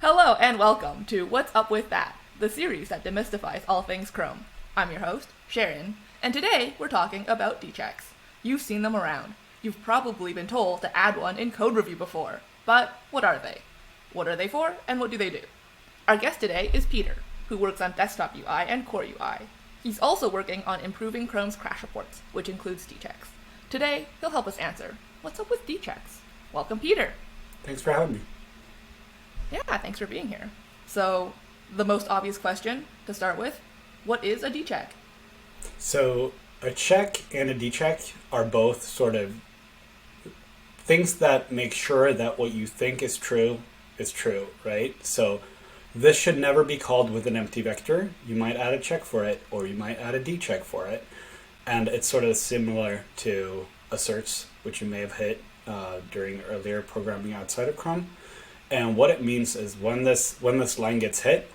Hello and welcome to What's Up With That, the series that demystifies all things Chrome. I'm your host, Sharon, and today we're talking about DCHECKs. You've seen them around. You've probably been told to add one in code review before, but what are they? What are they for, and what do they do? Our guest today is Peter, who works on desktop UI and core UI. He's also working on improving Chrome's crash reports, which includes DCHECKs. Today, he'll help us answer, what's up with DCHECKs? Welcome, Peter. Thanks for having me. Yeah, thanks for being here. So, the most obvious question to start with, what is a DCHECK? So, a check and a DCHECK are both sort of things that make sure that what you think is true, right? So, this should never be called with an empty vector. You might add a check for it, or you might add a DCHECK for it. And it's sort of similar to asserts, which you may have hit during earlier programming outside of Chrome. And what it means is when this line gets hit,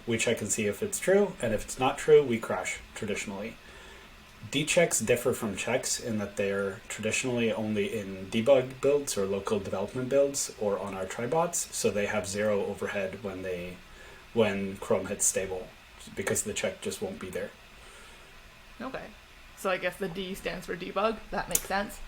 we check and see if it's true, and if it's not true, we crash traditionally. DCHECKs differ from checks in that they're traditionally only in debug builds or local development builds or on our tribots, so they have zero overhead when Chrome hits stable, because the check just won't be there. Okay, so I guess the D stands for debug. That makes sense.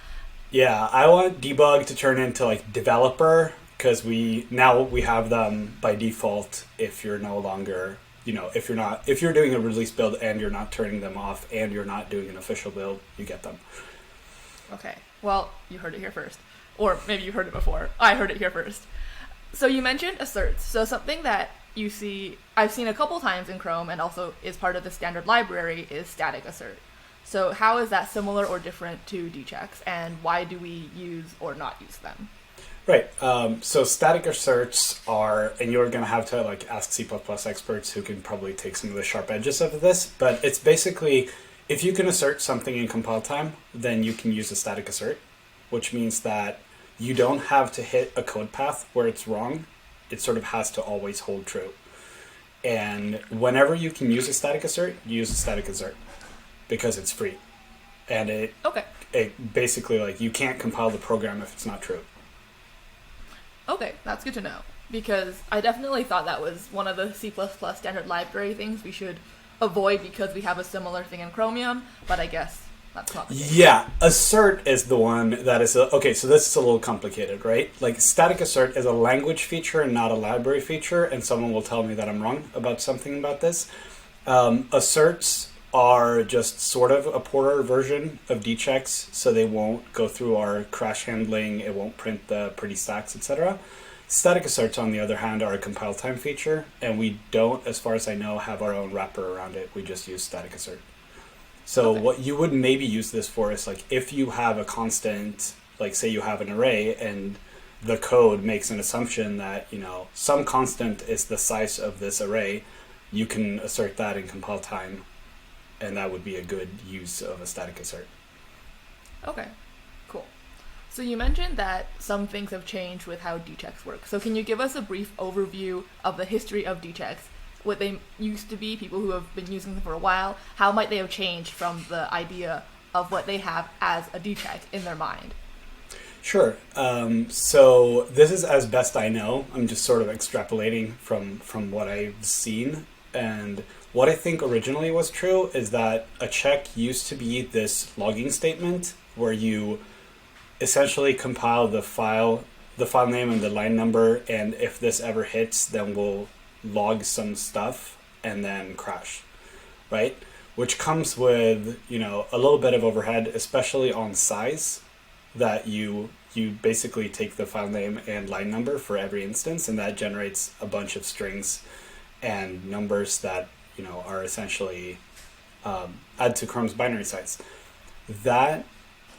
Yeah, I want debug to turn into like developer, because we have them by default if you're no longer, if you're doing a release build and you're not turning them off and you're not doing an official build, you get them. Okay, well, you heard it here first. Or maybe you heard it before. I heard it here first. So you mentioned asserts. So something that I've seen a couple times in Chrome and also is part of the standard library is static assert. So how is that similar or different to DCHECKs, and why do we use or not use them? Right. So static asserts are, and you're going to have to ask C++ experts who can probably take some of the sharp edges of this, but it's basically, if you can assert something in compile time, then you can use a static assert, which means that you don't have to hit a code path where it's wrong. It sort of has to always hold true. And whenever you can use a static assert, you use a static assert because it's free. And it basically, you can't compile the program if it's not true. Okay, that's good to know, because I definitely thought that was one of the C++ standard library things we should avoid because we have a similar thing in Chromium, but I guess that's not the case. Yeah, assert is the one that is... okay, so this is a little complicated, right? Static assert is a language feature and not a library feature, and someone will tell me that I'm wrong about something about this. Asserts are just sort of a poorer version of DCHECKs, so they won't go through our crash handling, it won't print the pretty stacks, etc. Static asserts, on the other hand, are a compile time feature, and we don't, as far as I know, have our own wrapper around it. We just use static assert. So what you would maybe use this for is if you have a constant, say you have an array and the code makes an assumption that, some constant is the size of this array, you can assert that in compile time. And that would be a good use of a static assert. Okay, cool. So you mentioned that some things have changed with how DCHECKs work. So can you give us a brief overview of the history of DCHECKs, what they used to be, people who have been using them for a while? How might they have changed from the idea of what they have as a DCHECK in their mind? Sure. So this is as best I know. I'm just sort of extrapolating from what I've seen. And what I think originally was true is that a check used to be this logging statement where you essentially compile the file name and the line number, and if this ever hits, then we'll log some stuff and then crash, right? Which comes with, a little bit of overhead, especially on size, that you basically take the file name and line number for every instance, and that generates a bunch of strings and numbers that are essentially add to Chrome's binary size. That,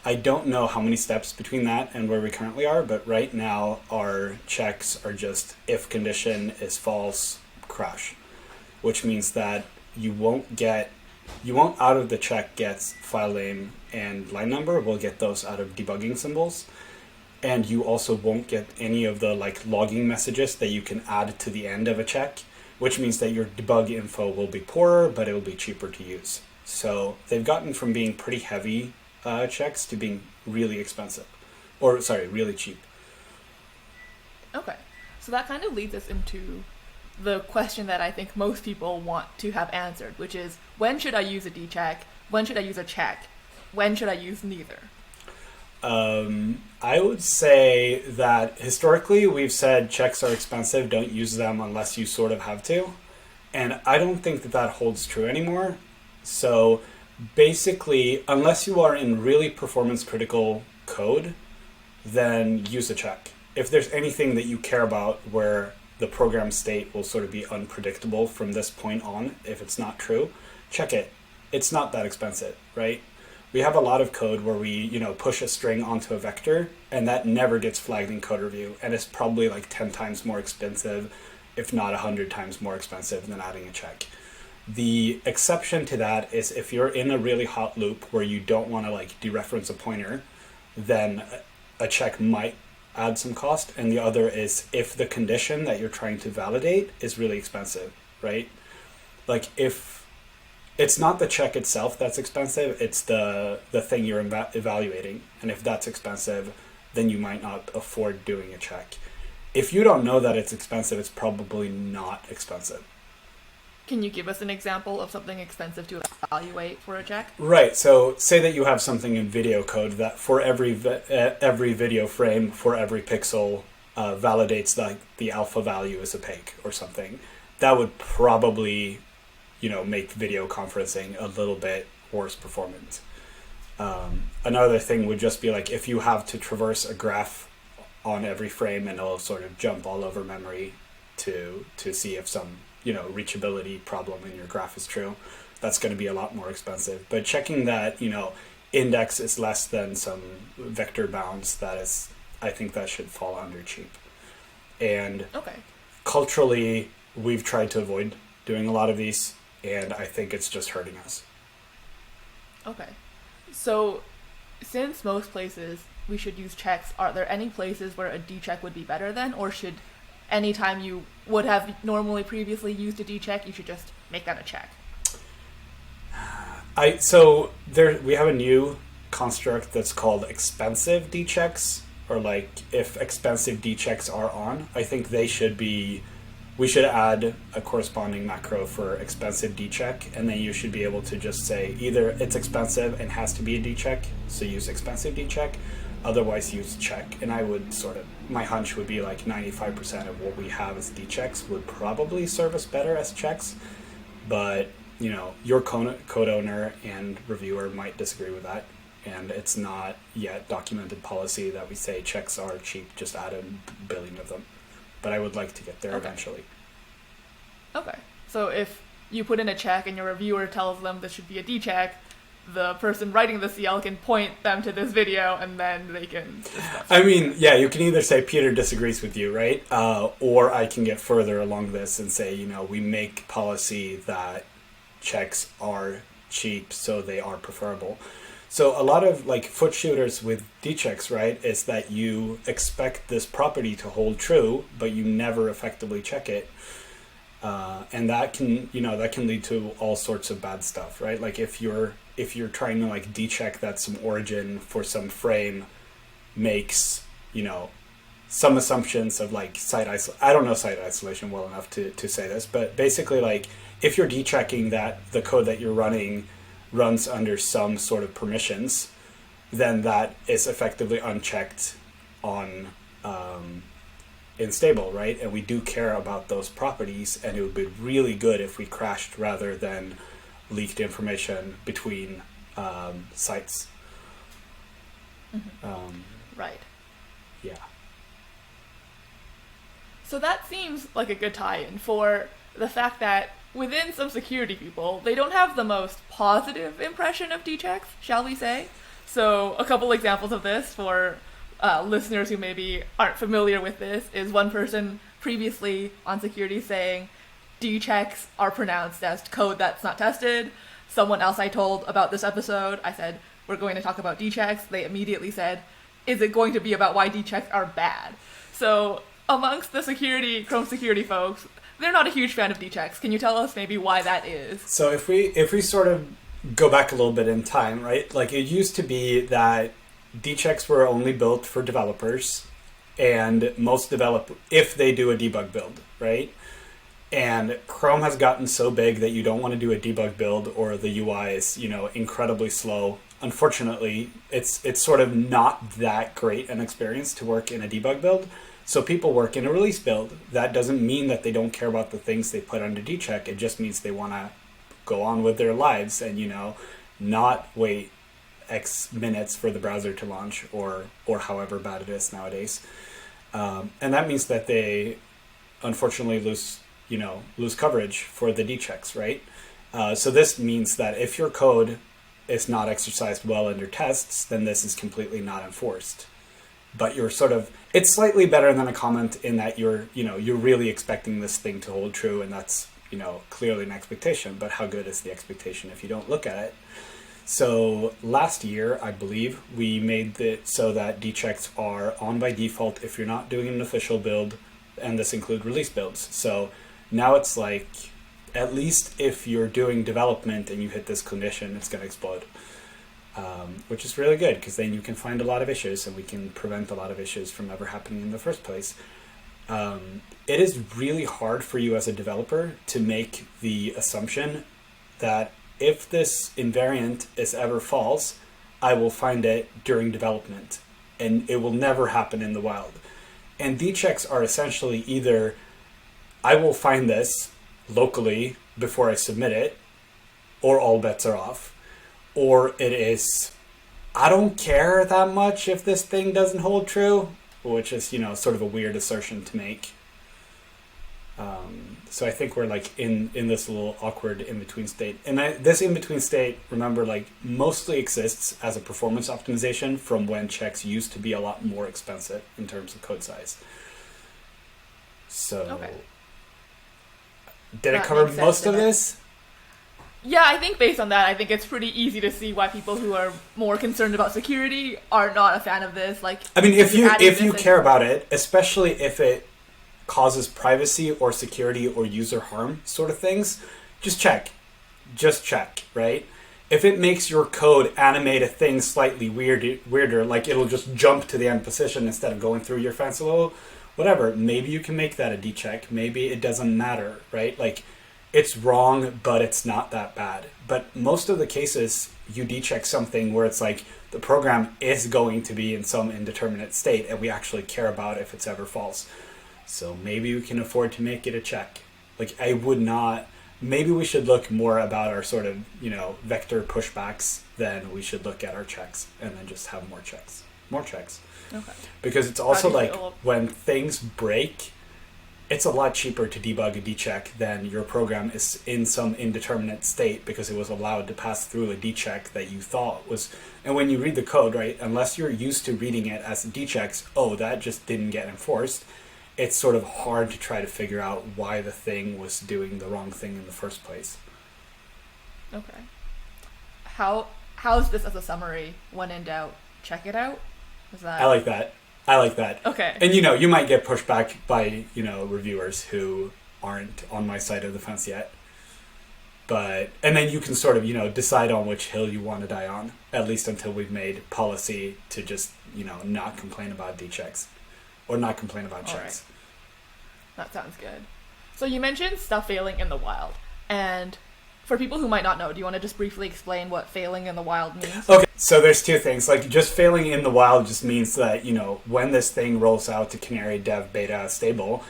I don't know how many steps between that and where we currently are, but right now our checks are just if condition is false, crash, which means that you won't out of the check gets file name and line number. We'll get those out of debugging symbols. And you also won't get any of the logging messages that you can add to the end of a check, which means that your debug info will be poorer, but it will be cheaper to use. So they've gotten from being pretty heavy checks to being really expensive, really cheap. Okay. So that kind of leads us into the question that I think most people want to have answered, which is, when should I use a DCHECK? When should I use a check? When should I use neither? I would say that historically we've said checks are expensive, don't use them unless you sort of have to. And I don't think that that holds true anymore. So basically, unless you are in really performance critical code, then use a check. If there's anything that you care about where the program state will sort of be unpredictable from this point on, if it's not true, check it. It's not that expensive, right? We have a lot of code where we, push a string onto a vector and that never gets flagged in code review. And it's probably like 10 times more expensive, if not 100 times more expensive than adding a check. The exception to that is if you're in a really hot loop where you don't want to dereference a pointer, then a check might add some cost. And the other is if the condition that you're trying to validate is really expensive, right? Like if it's not the check itself that's expensive, it's the thing you're evaluating. And if that's expensive, then you might not afford doing a check. If you don't know that it's expensive, it's probably not expensive. Can you give us an example of something expensive to evaluate for a check? Right. So say that you have something in video code that for every video frame, for every pixel, validates that the alpha value is opaque or something. That would probably make video conferencing a little bit worse performance. Another thing would just be if you have to traverse a graph on every frame and it'll sort of jump all over memory to see if some reachability problem in your graph is true, that's going to be a lot more expensive. But checking that index is less than some vector bounds, I think that should fall under cheap. And culturally, we've tried to avoid doing a lot of these, and I think it's just hurting us. Okay. So, since most places we should use checks, are there any places where a DCHECK would be better then? Or should anytime you would have normally previously used a DCHECK, you should just make that a check? We have a new construct that's called expensive DCHECKs, or if expensive DCHECKs are on, I think we should add a corresponding macro for expensive DCHECK, and then you should be able to just say either it's expensive and has to be a DCHECK, so use expensive DCHECK, otherwise use check. And I would my hunch would be 95% of what we have as DCHECKs would probably serve us better as checks, but your code owner and reviewer might disagree with that, and it's not yet documented policy that we say checks are cheap, just add a billion of them. But I would like to get there eventually. Okay. So if you put in a check and your reviewer tells them this should be a DCHECK, the person writing the CL can point them to this video and then they can discuss. I mean, yeah, you can either say Peter disagrees with you, right? Or I can get further along this and say, we make policy that checks are cheap, so they are preferable. So a lot of foot shooters with DCHECKs, right, is that you expect this property to hold true, but you never effectively check it. And that can lead to all sorts of bad stuff, right? If you're trying to DCHECK that some origin for some frame makes, some assumptions of site isolation. I don't know site isolation well enough to say this, but basically if you're DCHECKing that the code that you're running runs under some sort of permissions, then that is effectively unchecked on in stable, right? And we do care about those properties, and it would be really good if we crashed rather than leaked information between sites. Mm-hmm. Right. Yeah. So that seems like a good tie-in for the fact that within some security people, they don't have the most positive impression of DCHECKs, shall we say. So a couple examples of this for listeners who maybe aren't familiar with this is one person previously on security saying DCHECKs are pronounced as code that's not tested. Someone else I told about this episode, I said, we're going to talk about DCHECKs. They immediately said, is it going to be about why DCHECKs are bad? So amongst the Chrome security folks, they're not a huge fan of DCHECKs. Can you tell us maybe why that is? So if we sort of go back a little bit in time, right? It used to be that DCHECKs were only built for developers, and most develop if they do a debug build, right? And Chrome has gotten so big that you don't want to do a debug build or the UI is, incredibly slow. Unfortunately, it's sort of not that great an experience to work in a debug build. So people work in a release build. That doesn't mean that they don't care about the things they put under DCHECK. It just means they want to go on with their lives and, not wait X minutes for the browser to launch or however bad it is nowadays. And that means that they unfortunately lose coverage for the DCHECKs, right? So this means that if your code is not exercised well under tests, then this is completely not enforced. But you're it's slightly better than a comment in that you're really expecting this thing to hold true, and that's, clearly an expectation. But how good is the expectation if you don't look at it? So last year, I believe, we made it so that DCHECKs are on by default if you're not doing an official build, and this includes release builds. So now it's like, at least if you're doing development and you hit this condition, it's going to explode. Which is really good, because then you can find a lot of issues and we can prevent a lot of issues from ever happening in the first place. It is really hard for you as a developer to make the assumption that if this invariant is ever false, I will find it during development, and it will never happen in the wild. And DCHECKs are essentially either I will find this locally before I submit it, or all bets are off. Or it is, I don't care that much if this thing doesn't hold true, which is, sort of a weird assertion to make. So I think we're like in this little awkward in-between state. And this in-between state, remember, mostly exists as a performance optimization from when checks used to be a lot more expensive in terms of code size. So, okay. Did I cover most of this? Yeah, I think based on that, I think it's pretty easy to see why people who are more concerned about security are not a fan of this. If you care about it, especially if it causes privacy or security or user harm sort of things, just check, right? If it makes your code animate a thing slightly weirder, like it'll just jump to the end position instead of going through your fancy little whatever, maybe you can make that a DCHECK. Maybe it doesn't matter, right? It's wrong, but it's not that bad. But most of the cases, you DCHECK something where it's like the program is going to be in some indeterminate state, and we actually care about if it's ever false. So maybe we can afford to make it a check. I would not. Maybe we should look more about our sort of, vector pushbacks than we should look at our checks, and then just have more checks. Okay. Because it's also when things break, it's a lot cheaper to debug a DCHECK than your program is in some indeterminate state because it was allowed to pass through a DCHECK that you thought was. And when you read the code, right, unless you're used to reading it as DCHECKs, that just didn't get enforced, it's sort of hard to try to figure out why the thing was doing the wrong thing in the first place. Okay. How's this as a summary? When in doubt, check it out? Is that... I like that. Okay. And you might get pushback by, reviewers who aren't on my side of the fence yet. And then you can sort of, decide on which hill you want to die on, at least until we've made policy to just, not complain about DCHECKs or not complain about checks. Right. That sounds good. So you mentioned stuff failing in the wild, and for people who might not know, do you want to just briefly explain what failing in the wild means? Okay, so there's two things. Just failing in the wild just means that, when this thing rolls out to Canary Dev Beta Stable,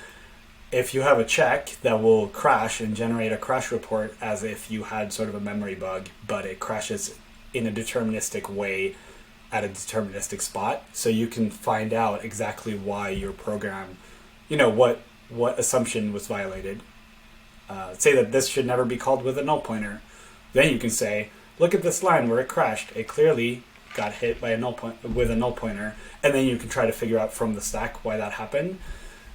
if you have a check that will crash and generate a crash report as if you had sort of a memory bug, but it crashes in a deterministic way at a deterministic spot, so you can find out exactly why your program, what assumption was violated. Say that this should never be called with a null pointer. Then you can say, look at this line where it crashed. It clearly got hit by with a null pointer. And then you can try to figure out from the stack why that happened.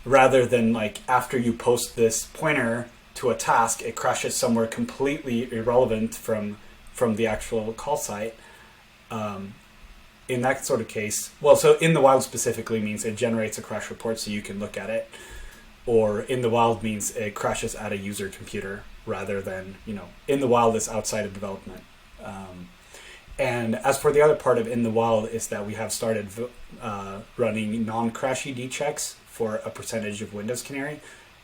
Rather than after you post this pointer to a task, it crashes somewhere completely irrelevant from the actual call site. In that sort of case, so in the wild specifically means it generates a crash report so you can look at it. Or in the wild means it crashes at a user computer rather than, in the wild is outside of development. And as for the other part of in the wild is that we have started running non-crashy DCHECKs for a percentage of Windows Canary,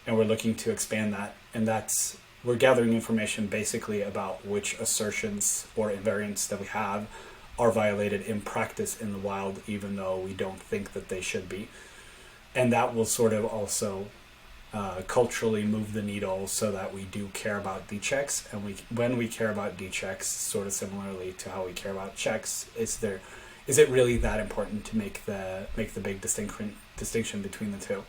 and we're looking to expand that. And we're gathering information basically about which assertions or invariants that we have are violated in practice in the wild, even though we don't think that they should be. And that will sort of also culturally move the needle so that we do care about DCHECKs. And when we care about DCHECKs, sort of similarly to how we care about checks, is it really that important to make the big distinction between the two?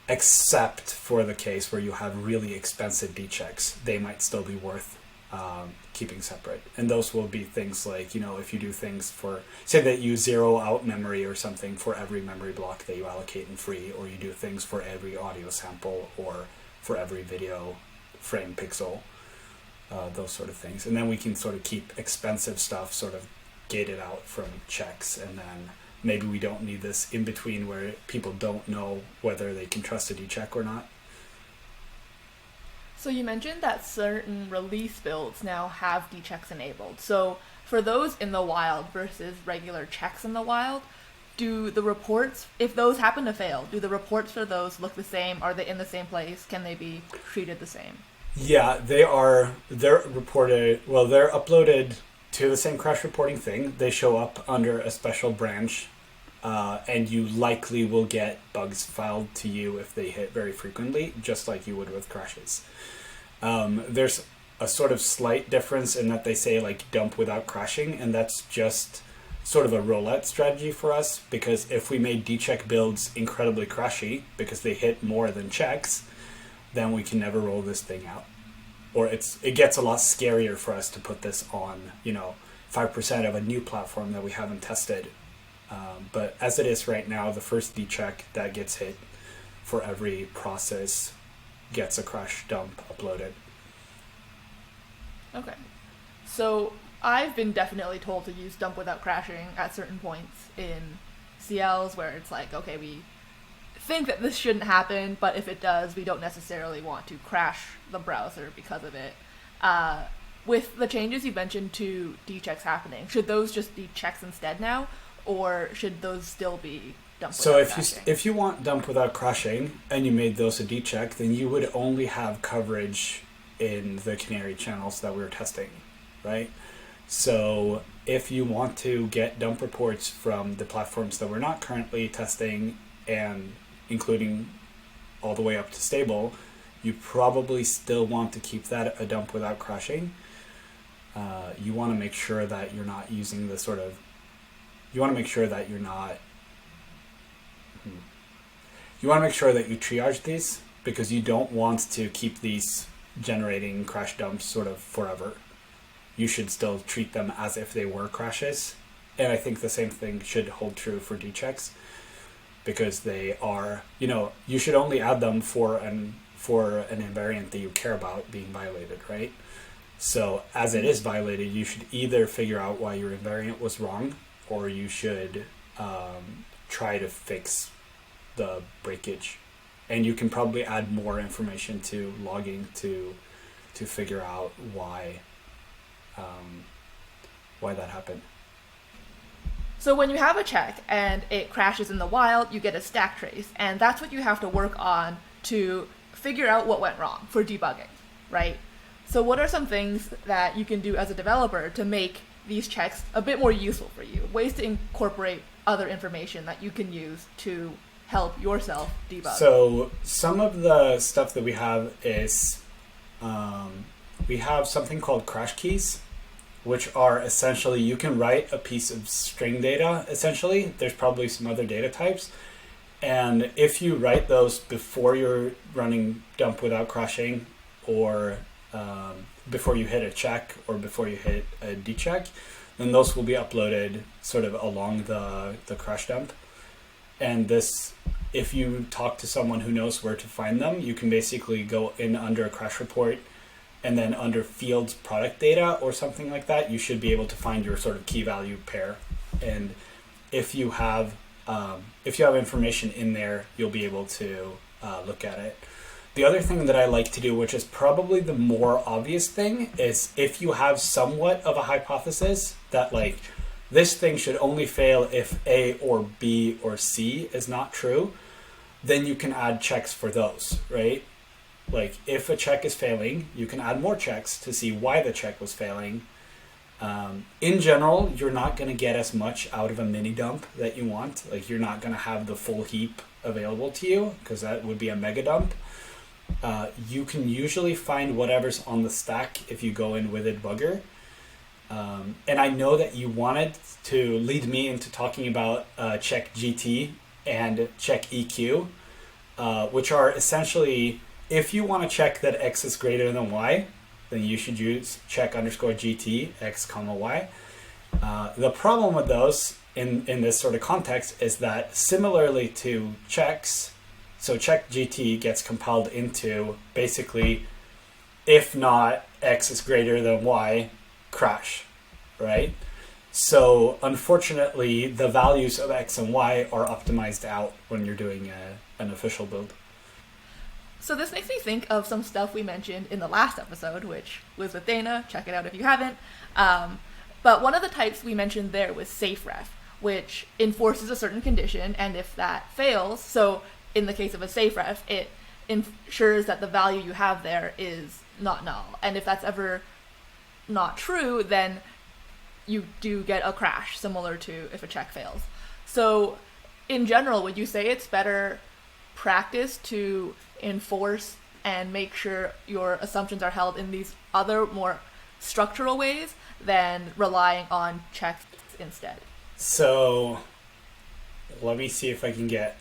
Except for the case where you have really expensive DCHECKs, they might still be worth keeping separate. And those will be things like, if you do things for, say that you zero out memory or something for every memory block that you allocate in free, or you do things for every audio sample or for every video frame pixel, those sort of things. And then we can sort of keep expensive stuff sort of gated out from checks, and then maybe we don't need this in between where people don't know whether they can trust a DCHECK or not. So you mentioned that certain release builds now have DCHECKs enabled. So for those in the wild versus regular checks in the wild, do the reports, if those happen to fail, do the reports for those look the same? Are they in the same place? Can they be treated the same? Yeah, they're reported, well, they're uploaded to the same crash reporting thing. They show up under a special branch, and you likely will get bugs filed to you if they hit very frequently, just like you would with crashes. There's a sort of slight difference in that they say like dump without crashing, and that's just sort of a roulette strategy for us, because if we made DCHECK builds incredibly crashy because they hit more than checks, then we can never roll this thing out. Or it gets a lot scarier for us to put this on, 5% of a new platform that we haven't tested. But as it is right now, the first DCHECK that gets hit for every process gets a crash dump uploaded. Okay. So I've been definitely told to use dump without crashing at certain points in CLs where it's like, okay, we think that this shouldn't happen, but if it does, we don't necessarily want to crash the browser because of it. With the changes you mentioned to DCHECKs happening, should those just be checks instead now, or should those still be dump without crashing? So if you want dump without crashing and you made those a DCHECK, then you would only have coverage in the Canary channels that we were testing, right? So if you want to get dump reports from the platforms that we're not currently testing, and including all the way up to stable, you probably still want to keep that a dump without crashing. You want to make sure that you're not using the sort of, you want to make sure that you triage these, because you don't want to keep these generating crash dumps sort of forever. You should still treat them as if they were crashes. And I think the same thing should hold true for DCHECKs, because they are, you should only add them for an invariant that you care about being violated, right? So as it is violated, you should either figure out why your invariant was wrong, or you should try to fix the breakage. And you can probably add more information to logging to figure out why that happened. So when you have a check and it crashes in the wild, you get a stack trace, and that's what you have to work on to figure out what went wrong for debugging, right? So what are some things that you can do as a developer to make these checks a bit more useful for you? Ways to incorporate other information that you can use to help yourself debug. So some of the stuff that we have is we have something called crash keys, which are essentially, you can write a piece of string data, essentially. There's probably some other data types. And if you write those before you're running dump without crashing, or before you hit a check, or before you hit a DCHECK, then those will be uploaded sort of along the crash dump. And this, if you talk to someone who knows where to find them, you can basically go in under a crash report, and then under fields product data or something like that, you should be able to find your sort of key value pair. And if you have information in there, you'll be able to look at it. The other thing that I like to do, which is probably the more obvious thing, is if you have somewhat of a hypothesis that like this thing should only fail if A or B or C is not true, then you can add checks for those, right? Like if a check is failing, you can add more checks to see why the check was failing. In general, you're not going to get as much out of a mini dump that you want. Like you're not going to have the full heap available to you because that would be a mega dump. You can usually find whatever's on the stack if you go in with a debugger. And I know that you wanted to lead me into talking about check GT and check EQ, which are essentially, if you want to check that X is greater than Y, then you should use check _ GT, X, Y. The problem with those in this sort of context is that similarly to checks, so check GT gets compiled into basically, if not X is greater than Y, crash, right? So unfortunately, the values of X and Y are optimized out when you're doing an official build. So this makes me think of some stuff we mentioned in the last episode, which was with Dana. Check it out if you haven't. But one of the types we mentioned there was SafeRef, which enforces a certain condition, and if that fails, so in the case of a SafeRef, it ensures that the value you have there is not null. And if that's ever not true, then you do get a crash, similar to if a check fails. So in general, would you say it's better practice to enforce and make sure your assumptions are held in these other more structural ways than relying on checks instead? So let me see if I can get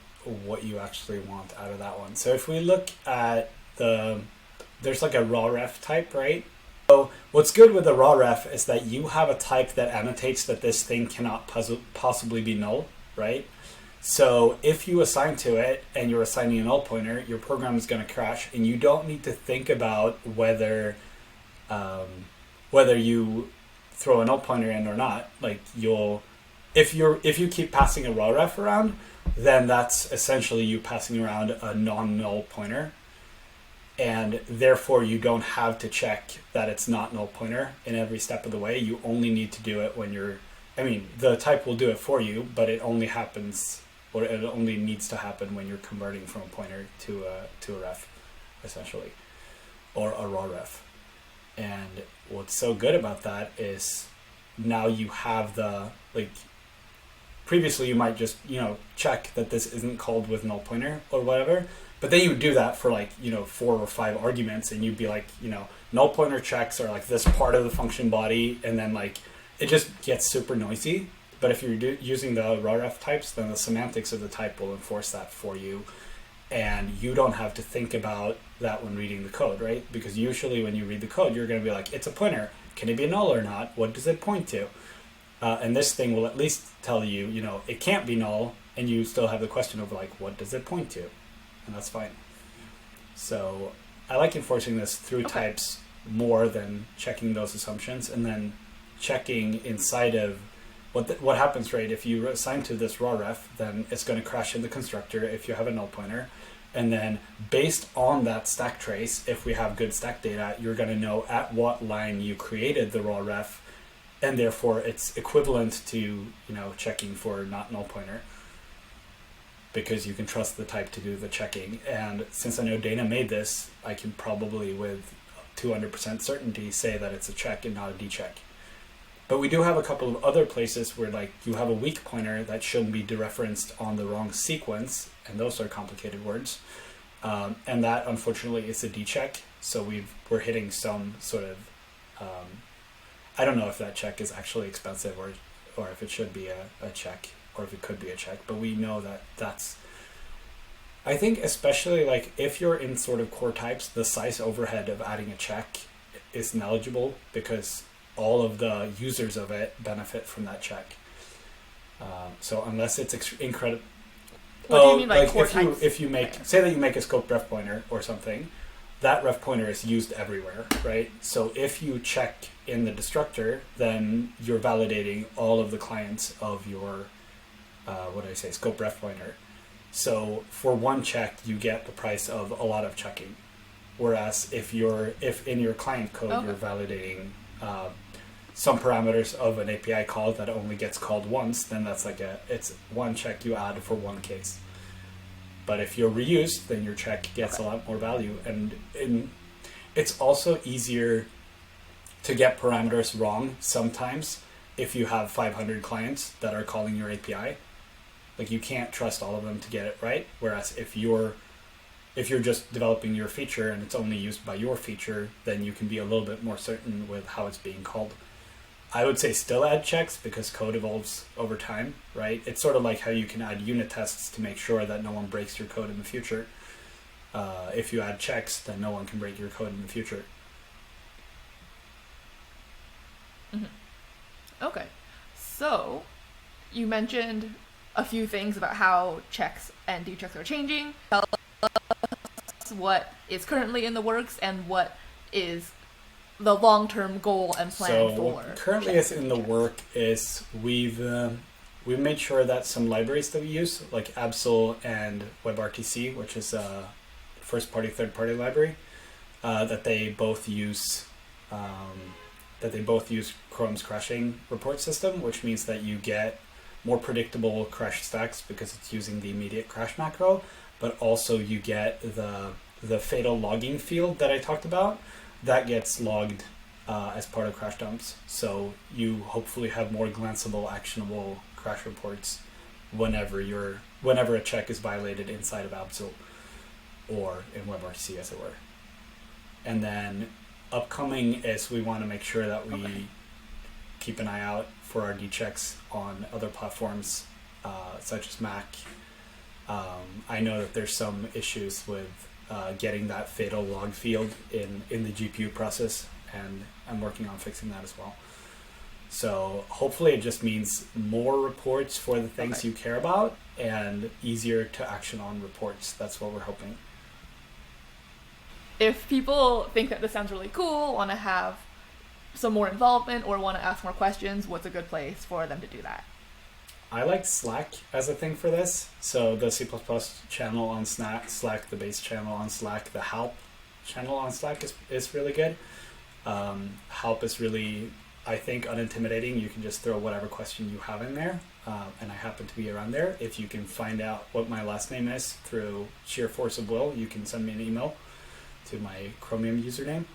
what you actually want out of that one. So if we look at there's like a raw ref type, right? So what's good with the raw ref is that you have a type that annotates that this thing cannot possibly be null, right? So if you assign to it and you're assigning a null pointer, your program is going to crash, and you don't need to think about whether you throw a null pointer in or not. Like if you keep passing a raw ref around, then that's essentially you passing around a non-null pointer, and therefore you don't have to check that it's not null pointer in every step of the way. You only need to do it when the type will do it for you, but it only happens, or it only needs to happen when you're converting from a pointer to a ref, essentially, or a raw ref. And what's so good about that is now you have previously you might just, check that this isn't called with null pointer or whatever, but then you would do that for 4 or 5 arguments, and you'd be like, null pointer checks are like this part of the function body, and then it just gets super noisy. But if you're using the raw ref types, then the semantics of the type will enforce that for you, and you don't have to think about that when reading the code, right? Because usually when you read the code, you're going to be like, it's a pointer. Can it be null or not? What does it point to? And this thing will at least tell you, it can't be null, and you still have the question of what does it point to? And that's fine. So I like enforcing this through types more than checking those assumptions, and then checking inside of what happens, right? If you assign to this raw ref, then it's going to crash in the constructor if you have a null pointer. And then based on that stack trace, if we have good stack data, you're going to know at what line you created the raw ref, and therefore it's equivalent to, checking for not null pointer, because you can trust the type to do the checking. And since I know Dana made this, I can probably with 200% certainty say that it's a check and not a DCHECK. But we do have a couple of other places where you have a weak pointer that shouldn't be dereferenced on the wrong sequence, and those are complicated words. And that unfortunately is a DCHECK. So we're hitting some sort of, I don't know if that check is actually expensive or if it should be a check, or if it could be a check, but we know that's, I think especially if you're in sort of core types, the size overhead of adding a check is negligible because all of the users of it benefit from that check. So unless it's incredible. What do you mean by core types? If you say that you make a scope ref pointer or something, that ref pointer is used everywhere, right? So if you check in the destructor, then you're validating all of the clients of your scope ref pointer. So for one check, you get the price of a lot of checking. Whereas if in your client code Okay. you're validating some parameters of an API call that only gets called once, then that's like it's one check you add for one case. But if you're reused, then your check gets a lot more value, and it's also easier to get parameters wrong sometimes if you have 500 clients that are calling your API. Like, you can't trust all of them to get it right. Whereas if you're just developing your feature and it's only used by your feature, then you can be a little bit more certain with how it's being called. I would say still add checks because code evolves over time, right? It's sort of like how you can add unit tests to make sure that no one breaks your code in the future. If you add checks, then no one can break your code in the future. Mm-hmm. Okay. So, you mentioned a few things about how checks and DCHECKs are changing. Tell us what is currently in the works and what is the long-term goal and plan for. What currently is in the work is we've made sure that some libraries that we use, like Absol and WebRTC, which is a first-party, third-party library, that they both use Chrome's crashing report system, which means that you get more predictable crash stacks because it's using the immediate crash macro, but also you get the fatal logging field that I talked about that gets logged as part of crash dumps. So you hopefully have more glanceable, actionable crash reports whenever a check is violated inside of Absol or in WebRTC, as it were. And then upcoming is we want to make sure that we keep an eye out for our DCHECKs on other platforms such as Mac. I know that there's some issues with getting that fatal log field in the GPU process, and I'm working on fixing that as well. So hopefully it just means more reports for the things you care about and easier to action on reports. That's what we're hoping. If people think that this sounds really cool, want to have some more involvement, or want to ask more questions, what's a good place for them to do that? I like Slack as a thing for this. So the C++ channel on Slack, the base channel on Slack, the help channel on Slack is really good. Help is really, I think, unintimidating. You can just throw whatever question you have in there, and I happen to be around there. If you can find out what my last name is through sheer force of will, you can send me an email to my Chromium username.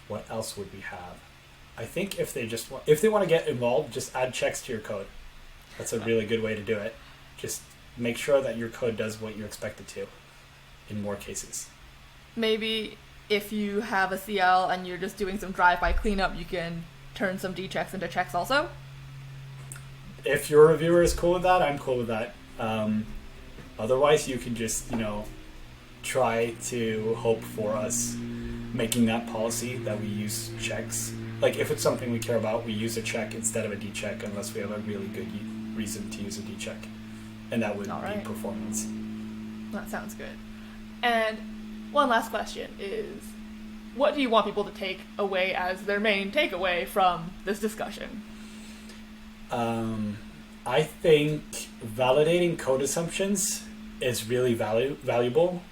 What else would we have? I think if they want to get involved, just add checks to your code. That's a really good way to do it. Just make sure that your code does what you expect it to in more cases. Maybe if you have a CL and you're just doing some drive-by cleanup, you can turn some DCHECKs into checks also? If your reviewer is cool with that, I'm cool with that. Otherwise, you can just, try to hope for us making that policy that we use checks. Like, if it's something we care about, we use a check instead of a DCHECK unless we have a really good reason to use a DCHECK. And that would be performance. That sounds good. And one last question is, what do you want people to take away as their main takeaway from this discussion? I think validating code assumptions is really valuable.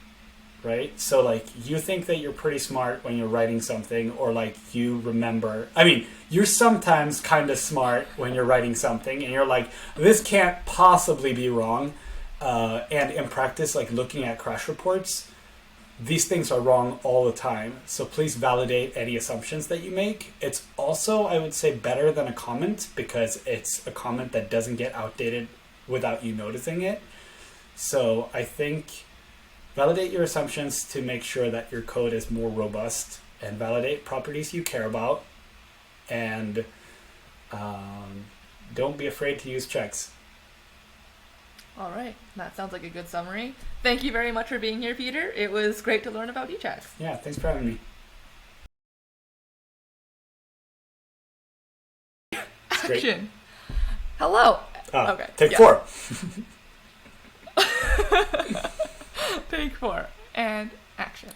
Right? So, like, you think that you're pretty smart when you're writing something, or, like, you remember... I mean, you're sometimes kind of smart when you're writing something, and you're like, this can't possibly be wrong. And in practice, like, looking at crash reports, these things are wrong all the time. So please validate any assumptions that you make. It's also, I would say, better than a comment, because it's a comment that doesn't get outdated without you noticing it. So I think... validate your assumptions to make sure that your code is more robust, and validate properties you care about, and don't be afraid to use checks. All right, that sounds like a good summary. Thank you very much for being here, Peter. It was great to learn about DCHECKs. Yeah, thanks for having me. Action. Hello. Okay. Take 4. Take 4 and action.